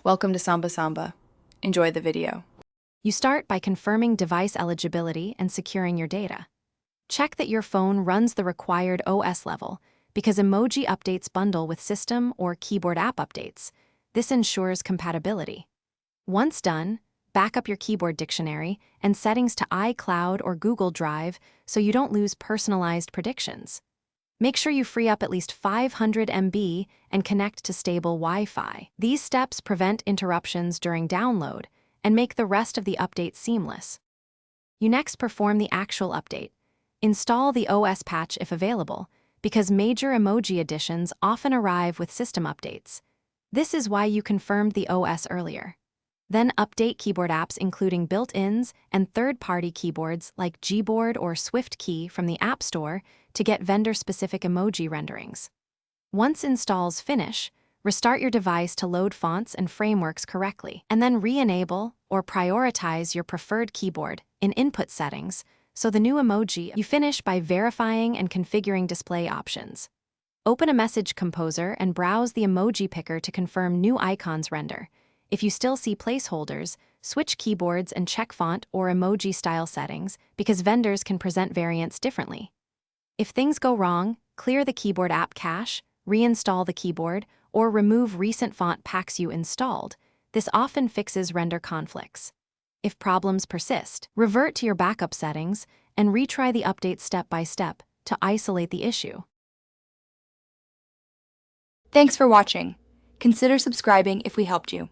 Welcome to Samba Samba. Enjoy the video. You start by confirming device eligibility and securing your data. Check that your phone runs the required OS level, because emoji updates bundle with system or keyboard app updates. This ensures compatibility. Once done, back up your keyboard dictionary and settings to iCloud or Google Drive so you don't lose personalized predictions. Make sure you free up at least 500 MB and connect to stable Wi-Fi. These steps prevent interruptions during download and make the rest of the update seamless. You next perform the actual update. Install the OS patch if available, because major emoji additions often arrive with system updates. This is why you confirmed the OS earlier. Then update keyboard apps including built-ins and third-party keyboards like Gboard or SwiftKey from the App Store to get vendor-specific emoji renderings. Once installs finish, restart your device to load fonts and frameworks correctly, and then re-enable or prioritize your preferred keyboard in input settings so the new emoji you finish by verifying and configuring display options. Open a message composer and browse the emoji picker to confirm new icons render. If you still see placeholders, switch keyboards and check font or emoji style settings because vendors can present variants differently. If things go wrong, clear the keyboard app cache, reinstall the keyboard, or remove recent font packs you installed. This often fixes render conflicts. If problems persist, revert to your backup settings and retry the update step by step to isolate the issue. Thanks for watching. Consider subscribing if we helped you.